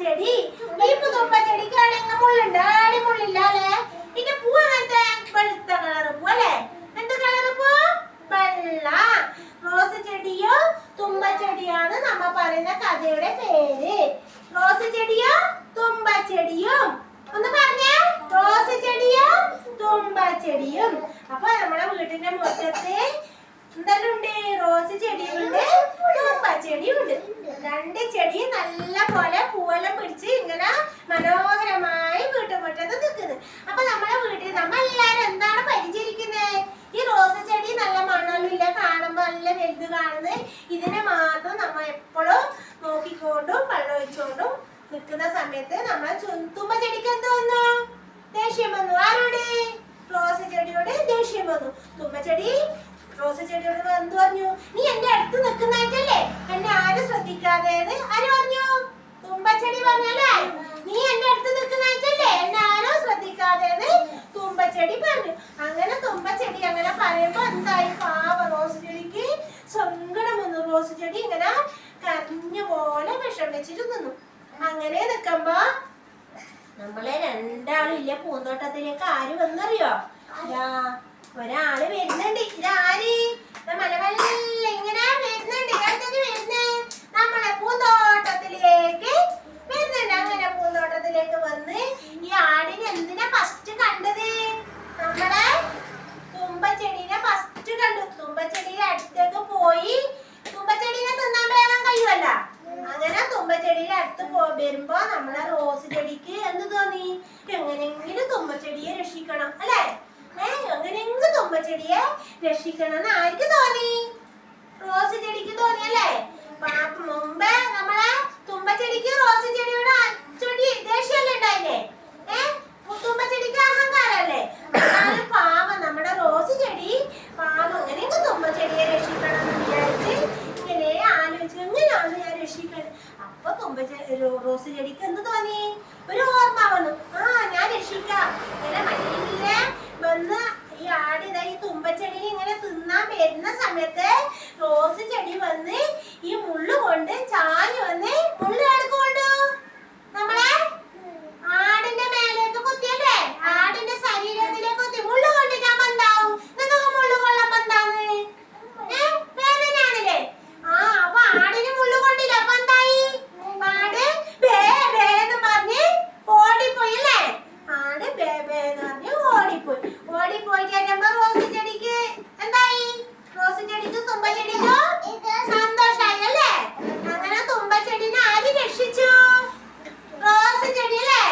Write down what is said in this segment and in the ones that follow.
തുമ്പച്ചെടി. ഈ തുമ്പച്ചെടിക്കാണെങ്കിൽ മുള്ളുണ്ട്, ആടി മുള്ളില്ല അല്ലേ? ഇതിന്റെ പൂ അങ്ങനത്തെ വെളുത്ത കളറ് പൂ അല്ലേ? എന്ത് കളറ് പൂ? വെള്ള. റോസ് ചെടിയോ തുമ്പച്ചെടിയാണ് നമ്മ പറയുന്ന കഥയുടെ പേര്. റോസ് ചെടിയോ തുമ്പച്ചെടിയും. ഒന്ന് പറഞ്ഞേ, റോസ് ചെടിയോ തുമ്പച്ചെടിയും. അപ്പൊ നമ്മുടെ വീട്ടിന്റെ മുറ്റത്ത് എന്തെല്ലാം ഉണ്ട്? റോസ് ചെടിയുണ്ട്, തുമ്പച്ചെടിയുണ്ട്. രണ്ട് ചെടി നല്ല പോലെ പൂവെല്ലാം പിടിച്ച് ഇങ്ങനെ മനോഹരമായി വീട്ടുമുറ്റത്ത് നിൽക്കുന്നത്. അപ്പൊ നമ്മുടെ വീട്ടിൽ നമ്മ എല്ലാരും എന്താണ് പരിചരിക്കുന്നത്? ഈ റോസ് ചെടി നല്ല മണമില്ല, കാണുമ്പോ നല്ല വലുത് കാണുന്നത്. ഇതിനെ മാത്രം നമ്മ എപ്പോഴും നോക്കിക്കൊണ്ടും വെള്ളമൊഴിച്ചോണ്ടും നിൽക്കുന്ന സമയത്ത് നമ്മളെ തുമ്പച്ചെടിക്ക് എന്ത് വന്നു? ദേഷ്യം വന്നു. ആരോട്? റോസ് ചെടിയോട് ദേഷ്യം വന്നു. തുമ്പച്ചെടി റോസ് ചെടിയോട് എന്ത് പറഞ്ഞു? നീ എന്റെ അടുത്ത് നിൽക്കുന്നതല്ലേ എന്നെ ആരും ശ്രദ്ധിക്കാതെ. ആര് പറഞ്ഞു? തുമ്പച്ചെടി പറഞ്ഞല്ലേ? നീ എന്റെ അടുത്ത് നിൽക്കുന്നതല്ലേ എന്നെ ആരും ശ്രദ്ധിക്കാതെ തുമ്പച്ചെടി പറഞ്ഞു. അങ്ങനെ തുമ്പച്ചെടി അങ്ങനെ പറയുമ്പോ എന്തായി? പാവ റോസ് ചെടിക്ക് സങ്കടം വന്നു. റോസ് ചെടി ഇങ്ങനെ കരഞ്ഞ പോലെ വിഷം വെച്ചിട്ട് നിന്നു. അങ്ങനെ നിൽക്കുമ്പോ നമ്മളെ രണ്ടാളും ഇല്ല പൂന്തോട്ടത്തിലേക്ക് ആര് വന്നറിയോ? ഒരാള് വരുന്നുണ്ട്. ഇതാര്? മലവല്ല ഇങ്ങനെ വരുന്നുണ്ട്. ഇടത്തേക്ക് വരുന്നേ നമ്മളെ പൂന്തോട്ടത്തിലേക്ക് വരുന്നുണ്ട്. അങ്ങനെ പൂന്തോട്ടത്തിലേക്ക് വന്ന് ഈ ആടിനെ എന്തിനാ ഫസ്റ്റ് കണ്ടത്? നമ്മളെ തുമ്പച്ചെടിനെ ഫസ്റ്റ് കണ്ടു. തുമ്പച്ചെടിയുടെ അടുത്തേക്ക് പോയി. തുമ്പച്ചെടിനെ തിന്നാൻ വേഗം കഴിയുമല്ല. അങ്ങനെ തുമ്പച്ചെടിയുടെ അടുത്ത് വരുമ്പോ നമ്മളെ റോസ് ചെടിക്ക് എന്ത് തോന്നി? എങ്ങനെയെങ്കിലും തുമ്പച്ചെടിയെ രക്ഷിക്കണം അല്ലേ? എങ്ങനെയെങ്കിലും തുമ്പച്ചെടിയെ രക്ഷിക്കണം എന്ന് ആർക്ക് തോന്നി? റോസ് ചെടിക്ക് തോന്നിയല്ലേ? മുമ്പേ നമ്മളെ തുമ്പച്ചെടിക്ക് റോസ് ചെടിയുടെ ചെടി ദേഷ്യമല്ലേ ഉണ്ടായില്ലേ? തുമ്പച്ചെടിക്ക് അഹങ്കാരല്ലേ? പാവം നമ്മുടെ റോസ് ചെടി പാവം എങ്ങനെയെങ്കിലും തുമ്പച്ചെടിയെ രക്ഷിക്കണം എന്ന് വിചാരിച്ച് ഇങ്ങനെ ആലോചിച്ചു, എങ്ങനെയാണ് ഞാൻ രക്ഷിക്കണം? അപ്പൊ റോസ് ചെടിക്ക് എന്ത് തോന്നി? ഒരു ഓർമ്മ വന്നു. ഞാൻ രക്ഷിക്കാം. ഇങ്ങനെ മറ്റേ വന്ന് ഈ ആട് ഈ തുമ്പച്ചെടിനെ ഇങ്ങനെ തിന്നാൻ വരുന്ന സമയത്ത് റോസ് ചെടി വന്ന് ഈ മുള്ളു കൊണ്ട് ചാഞ്ഞു വന്ന് മുള്ളു എടുക്കൊണ്ടു നമ്മളെ ആടിന്റെ മേലേക്ക് കുത്തിയല്ലേ? ആടിന്റെ ശരീരത്തിലേക്ക് കുത്തി. മുള്ളു കൊണ്ടിട്ടാകുമ്പോ എന്താവും? നിങ്ങൾക്ക് മുള്ളു കൊള്ളുമ്പോ എന്താണ്? വേദനയാണല്ലേ? അപ്പൊ ആടിന് മുള്ളു കൊണ്ടില്ല. അപ്പൊ എന്തായി? ആട് ബേ ബേ എന്ന് പറഞ്ഞ് ഓടിപ്പോയി അല്ലേ? ആട് ബേ ബേ എന്ന് പറഞ്ഞ് ഓടിപ്പോയി. ഓടിപ്പോയി കഴിയുമ്പോ റോസ് ചെടിക്ക് എന്തായി? റോസ് ചെടിക്ക് തുമ്പച്ചെടിക്കോ സന്തോഷായി അല്ലേ? അങ്ങനെ തുമ്പച്ചെടിനെ ആര് രക്ഷിച്ചു? റോസ് ചെടി അല്ലേ?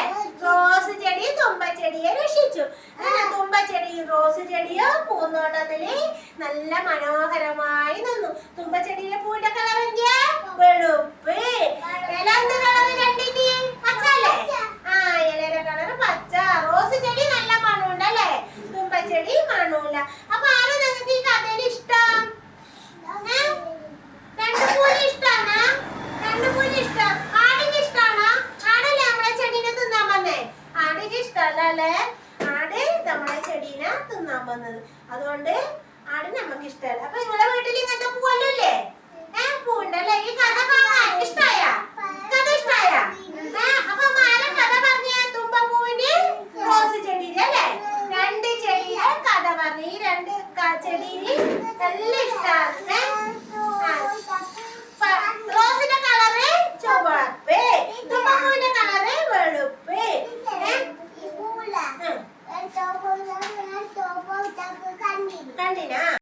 റോസ് ചെടി തുമ്പച്ചെടിയെ രക്ഷിച്ചു. അങ്ങനെ തുമ്പച്ചെടി റോസ് ചെടിയോ പൂന്തോട്ടത്തില് നല്ല മനോഹരമായി നിന്നു. തുമ്പച്ചെടിയിലെ പൂവിന്റെ കളർ എന്തിയാ? വെളുപ്പ്. ഇല എന്ത് കളർ? രണ്ടിന്റെ പച്ച അല്ലേ? ഇലയുടെ കളർ പച്ച. റോസ് ചെടി നല്ല മണമുണ്ടല്ലേ? തുമ്പച്ചെടി മണമില്ല. അപ്പൊ ആരാ നിങ്ങൾക്ക് ഈ കഥയിൽ ഇഷ്ടം? രണ്ട് പൂവിന് ഇഷ്ടാണ്? രണ്ട് പൂവിന് ഇഷ്ടം? ആടിന് ഇഷ്ടാണോ? ആടല്ലേ നമ്മളെ ചെടീനെ തിന്നാൻ വന്നേ? ആടിന് ഇഷ്ടമല്ല അല്ലേ? ആട് നമ്മളെ ചെടീനെ തിന്നാൻ വന്നത്. അതുകൊണ്ട് ആട് നമുക്ക് ഇഷ്ടമല്ല. അപ്പൊ നിങ്ങളുടെ വീട്ടിൽ ഇങ്ങനത്തെ പൂവല്ലേ? പൂവുണ്ടല്ലേ? ഈ കഥ ഇഷ്ടായ? കഥ ഇഷ്ടായ? അപ്പൊ ആരാ കഥ പറഞ്ഞ? തുമ്പപ്പൂവിന് റോസ് ചെടിയിലെ അല്ലേ? രണ്ട് ചെടിയിലെ കഥ പറഞ്ഞു. ഈ രണ്ട് ചെടിയിൽ നല്ല ഇഷ്ടമാണ്. റോസിന്റെ കളറ് ചുവപ്പ്, തുമ്പപ്പൂവിന്റെ കളറ് വെളുപ്പ്. കണ്ടിനാ?